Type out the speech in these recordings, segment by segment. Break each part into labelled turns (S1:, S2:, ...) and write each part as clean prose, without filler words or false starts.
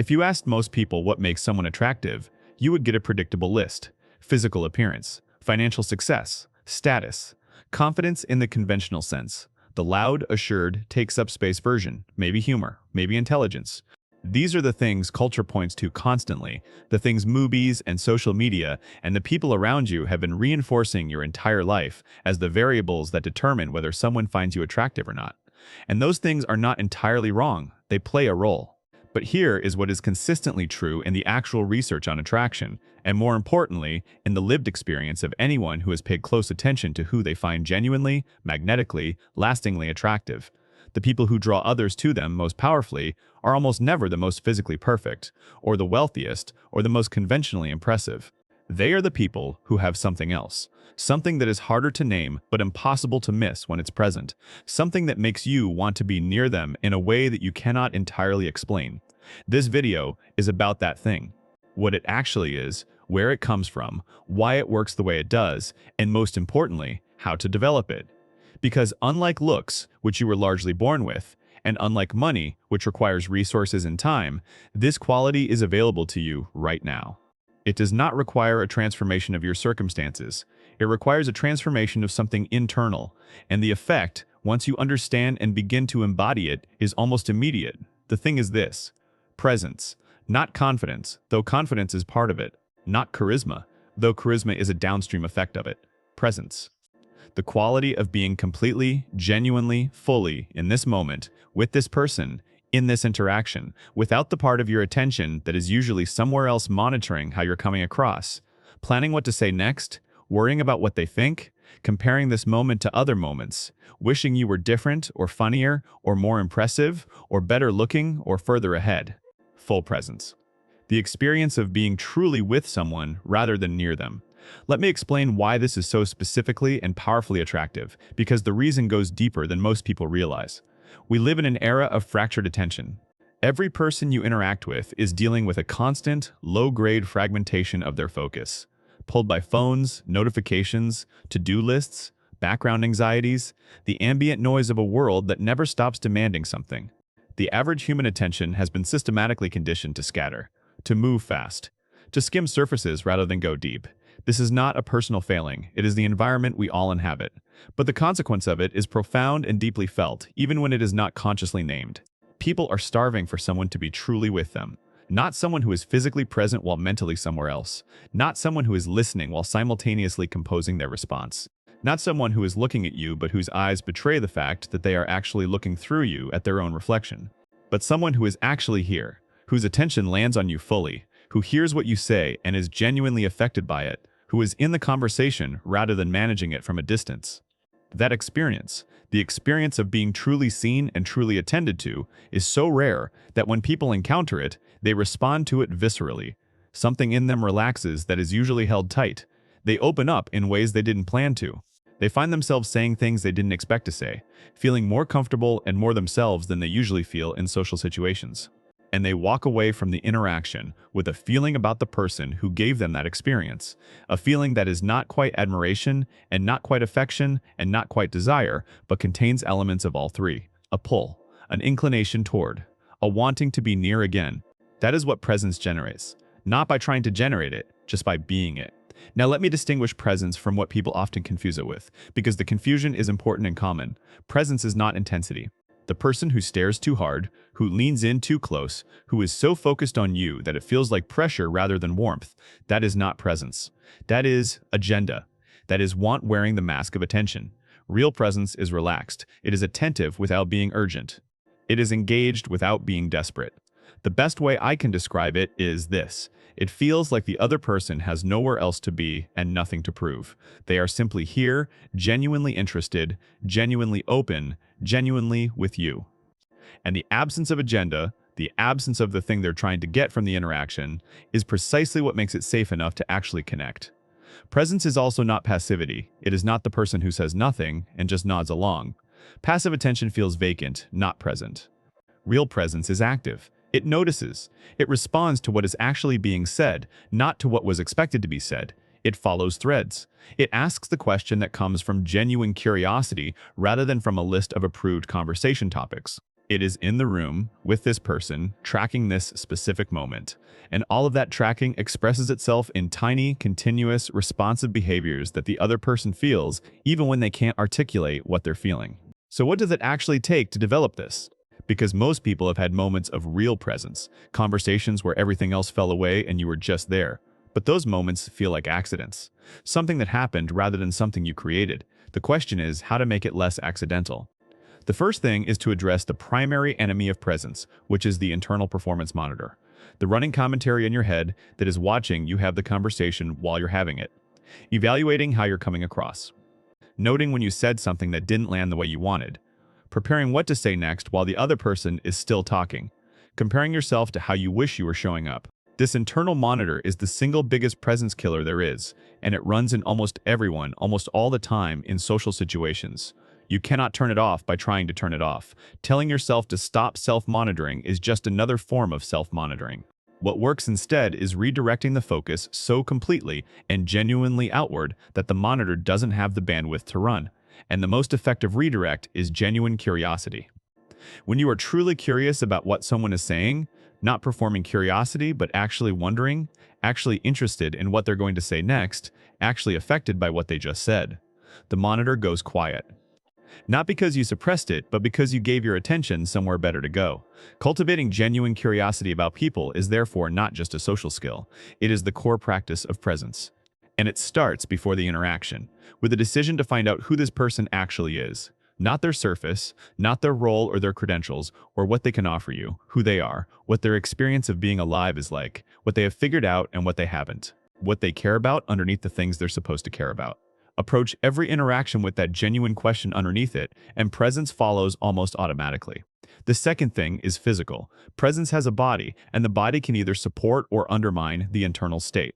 S1: If you asked most people what makes someone attractive, you would get a predictable list: physical appearance, financial success, status, confidence in the conventional sense, the loud, assured, takes-up-space version, maybe humor, maybe intelligence. These are the things culture points to constantly, the things movies and social media and the people around you have been reinforcing your entire life as the variables that determine whether someone finds you attractive or not. And those things are not entirely wrong, they play a role. But here is what is consistently true in the actual research on attraction, and more importantly, in the lived experience of anyone who has paid close attention to who they find genuinely, magnetically, lastingly attractive. The people who draw others to them most powerfully are almost never the most physically perfect, or the wealthiest, or the most conventionally impressive. They are the people who have something else. Something that is harder to name but impossible to miss when it's present. Something that makes you want to be near them in a way that you cannot entirely explain. This video is about that thing. What it actually is, where it comes from, why it works the way it does, and most importantly, how to develop it. Because unlike looks, which you were largely born with, and unlike money, which requires resources and time, this quality is available to you right now. It does not require a transformation of your circumstances. It requires a transformation of something internal, and the effect, once you understand and begin to embody it, is almost immediate. The thing is this: presence, not confidence, though confidence is part of it, not charisma, though charisma is a downstream effect of it. Presence. The quality of being completely, genuinely, fully in this moment, with this person, in this interaction, without the part of your attention that is usually somewhere else monitoring how you're coming across, planning what to say next, worrying about what they think, comparing this moment to other moments, wishing you were different or funnier or more impressive or better looking or further ahead. Full presence. The experience of being truly with someone rather than near them. Let me explain why this is so specifically and powerfully attractive, because the reason goes deeper than most people realize. We live in an era of fractured attention. Every person you interact with is dealing with a constant, low-grade fragmentation of their focus, pulled by phones, notifications, to-do lists, background anxieties, the ambient noise of a world that never stops demanding something. The average human attention has been systematically conditioned to scatter, to move fast, to skim surfaces rather than go deep. This is not a personal failing, it is the environment we all inhabit. But the consequence of it is profound and deeply felt, even when it is not consciously named. People are starving for someone to be truly with them. Not someone who is physically present while mentally somewhere else. Not someone who is listening while simultaneously composing their response. Not someone who is looking at you but whose eyes betray the fact that they are actually looking through you at their own reflection. But someone who is actually here, whose attention lands on you fully, who hears what you say and is genuinely affected by it, who is in the conversation rather than managing it from a distance. That experience, the experience of being truly seen and truly attended to, is so rare that when people encounter it, they respond to it viscerally. Something in them relaxes that is usually held tight. They open up in ways they didn't plan to. They find themselves saying things they didn't expect to say, feeling more comfortable and more themselves than they usually feel in social situations. And they walk away from the interaction with a feeling about the person who gave them that experience, a feeling that is not quite admiration and not quite affection and not quite desire, but contains elements of all three: a pull, an inclination toward, a wanting to be near again. That is what presence generates, not by trying to generate it, just by being it. Now let me distinguish presence from what people often confuse it with, because the confusion is important and common. Presence is not intensity. The person who stares too hard, who leans in too close, who is so focused on you that it feels like pressure rather than warmth, that is not presence. That is agenda. That is want wearing the mask of attention. Real presence is relaxed. It is attentive without being urgent. It is engaged without being desperate. The best way I can describe it is this: it feels like the other person has nowhere else to be and nothing to prove. They are simply here, genuinely interested, genuinely open, genuinely with you. And the absence of agenda, the absence of the thing they're trying to get from the interaction, is precisely what makes it safe enough to actually connect. Presence is also not passivity. It is not the person who says nothing and just nods along. Passive attention feels vacant, not present. Real presence is active. It notices. It responds to what is actually being said, not to what was expected to be said. It follows threads. It asks the question that comes from genuine curiosity rather than from a list of approved conversation topics. It is in the room with this person, tracking this specific moment. And all of that tracking expresses itself in tiny, continuous, responsive behaviors that the other person feels, even when they can't articulate what they're feeling. So what does it actually take to develop this? Because most people have had moments of real presence, conversations where everything else fell away and you were just there. But those moments feel like accidents, something that happened rather than something you created. The question is how to make it less accidental. The first thing is to address the primary enemy of presence, which is the internal performance monitor. The running commentary in your head that is watching you have the conversation while you're having it. Evaluating how you're coming across. Noting when you said something that didn't land the way you wanted. Preparing what to say next while the other person is still talking. Comparing yourself to how you wish you were showing up. This internal monitor is the single biggest presence killer there is, and it runs in almost everyone, almost all the time in social situations. You cannot turn it off by trying to turn it off. Telling yourself to stop self-monitoring is just another form of self-monitoring. What works instead is redirecting the focus so completely and genuinely outward that the monitor doesn't have the bandwidth to run. And the most effective redirect is genuine curiosity. When you are truly curious about what someone is saying, not performing curiosity, but actually wondering, actually interested in what they're going to say next, actually affected by what they just said, the monitor goes quiet. Not because you suppressed it, but because you gave your attention somewhere better to go. Cultivating genuine curiosity about people is therefore not just a social skill. It is the core practice of presence. And it starts before the interaction, with a decision to find out who this person actually is. Not their surface, not their role or their credentials, or what they can offer you, who they are, what their experience of being alive is like, what they have figured out and what they haven't, what they care about underneath the things they're supposed to care about. Approach every interaction with that genuine question underneath it, and presence follows almost automatically. The second thing is physical. Presence has a body, and the body can either support or undermine the internal state.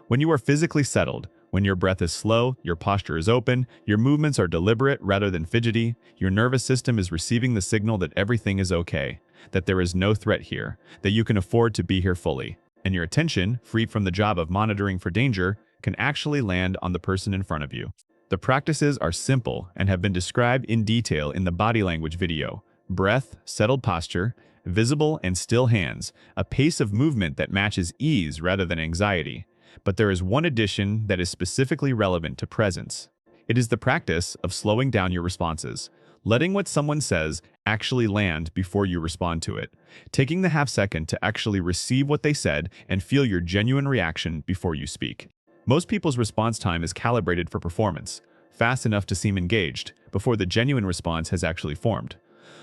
S1: When you are physically settled, when your breath is slow, your posture is open, your movements are deliberate rather than fidgety, your nervous system is receiving the signal that everything is okay, that there is no threat here, that you can afford to be here fully, and your attention, freed from the job of monitoring for danger, can actually land on the person in front of you. The practices are simple and have been described in detail in the body language video. Breath, settled posture, visible and still hands, a pace of movement that matches ease rather than anxiety. But there is one addition that is specifically relevant to presence. It is the practice of slowing down your responses, letting what someone says actually land before you respond to it, taking the half second to actually receive what they said and feel your genuine reaction before you speak. Most people's response time is calibrated for performance, fast enough to seem engaged, before the genuine response has actually formed.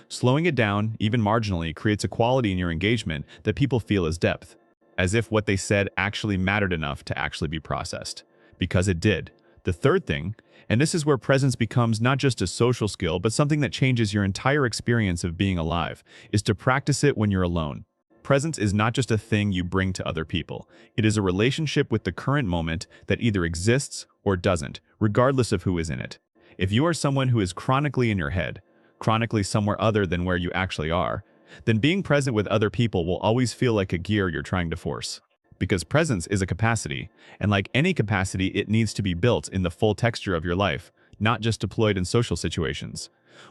S1: Slowing it down, even marginally, creates a quality in your engagement that people feel as depth, as if what they said actually mattered enough to actually be processed. Because it did. The third thing, and this is where presence becomes not just a social skill, but something that changes your entire experience of being alive, is to practice it when you're alone. Presence is not just a thing you bring to other people. It is a relationship with the current moment that either exists or doesn't, regardless of who is in it. If you are someone who is chronically in your head, chronically somewhere other than where you actually are, then being present with other people will always feel like a gear you're trying to force. Because presence is a capacity, and like any capacity, it needs to be built in the full texture of your life, not just deployed in social situations.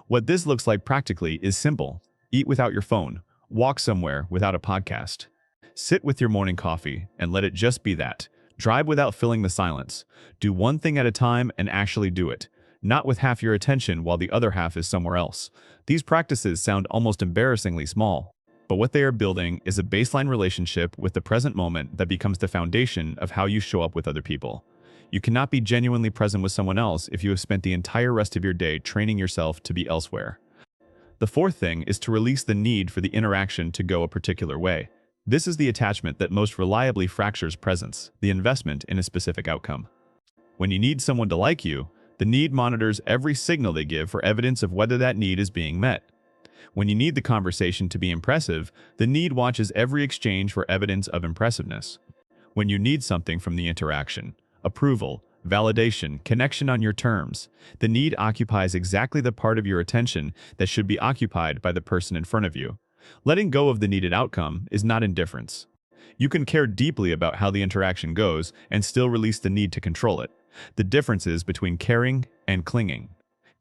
S1: What this looks like practically is simple. Eat without your phone. Walk somewhere without a podcast. Sit with your morning coffee and let it just be that. Drive without filling the silence. Do one thing at a time and actually do it, not with half your attention while the other half is somewhere else. These practices sound almost embarrassingly small, but what they are building is a baseline relationship with the present moment that becomes the foundation of how you show up with other people. You cannot be genuinely present with someone else if you have spent the entire rest of your day training yourself to be elsewhere. The fourth thing is to release the need for the interaction to go a particular way. This is the attachment that most reliably fractures presence, the investment in a specific outcome. When you need someone to like you, the need monitors every signal they give for evidence of whether that need is being met. When you need the conversation to be impressive, the need watches every exchange for evidence of impressiveness. When you need something from the interaction, approval, validation, connection on your terms, the need occupies exactly the part of your attention that should be occupied by the person in front of you. Letting go of the needed outcome is not indifference. You can care deeply about how the interaction goes and still release the need to control it. The difference is between caring and clinging.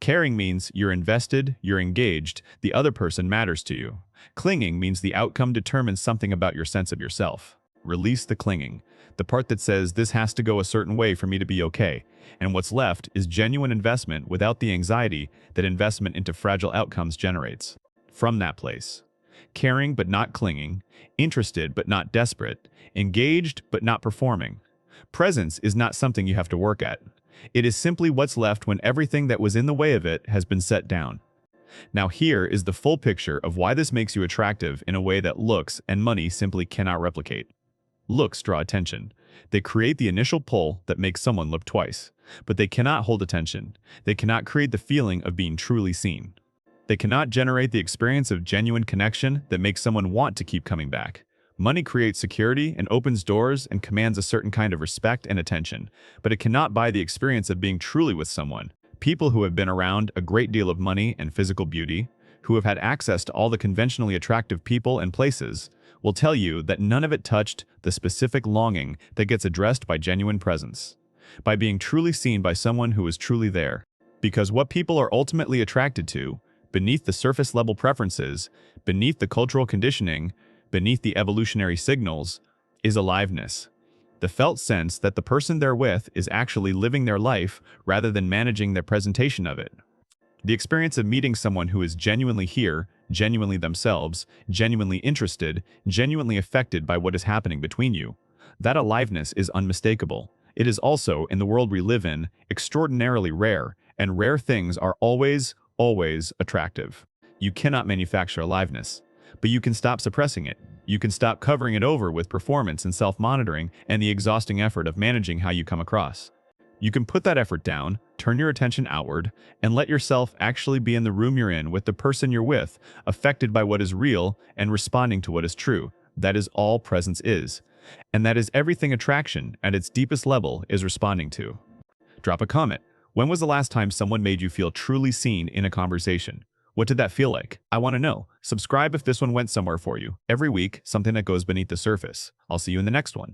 S1: Caring means you're invested, you're engaged, the other person matters to you. Clinging means the outcome determines something about your sense of yourself. Release the clinging, the part that says this has to go a certain way for me to be okay, and what's left is genuine investment without the anxiety that investment into fragile outcomes generates. From that place, caring but not clinging, interested but not desperate, engaged but not performing. Presence is not something you have to work at. It is simply what's left when everything that was in the way of it has been set down. Now here is the full picture of why this makes you attractive in a way that looks and money simply cannot replicate. Looks draw attention. They create the initial pull that makes someone look twice. But they cannot hold attention. They cannot create the feeling of being truly seen. They cannot generate the experience of genuine connection that makes someone want to keep coming back. Money creates security and opens doors and commands a certain kind of respect and attention, but it cannot buy the experience of being truly with someone. People who have been around a great deal of money and physical beauty, who have had access to all the conventionally attractive people and places, will tell you that none of it touched the specific longing that gets addressed by genuine presence, by being truly seen by someone who is truly there. Because what people are ultimately attracted to, beneath the surface-level preferences, beneath the cultural conditioning, beneath the evolutionary signals, is aliveness. The felt sense that the person they're with is actually living their life rather than managing their presentation of it. The experience of meeting someone who is genuinely here, genuinely themselves, genuinely interested, genuinely affected by what is happening between you. That aliveness is unmistakable. It is also, in the world we live in, extraordinarily rare, and rare things are always attractive. You cannot manufacture aliveness, but you can stop suppressing it. You can stop covering it over with performance and self-monitoring and the exhausting effort of managing how you come across. You can put that effort down, turn your attention outward, and let yourself actually be in the room you're in with the person you're with, affected by what is real and responding to what is true. That is all presence is. And that is everything attraction, at its deepest level, is responding to. Drop a comment. When was the last time someone made you feel truly seen in a conversation? What did that feel like? I want to know. Subscribe if this one went somewhere for you. Every week, something that goes beneath the surface. I'll see you in the next one.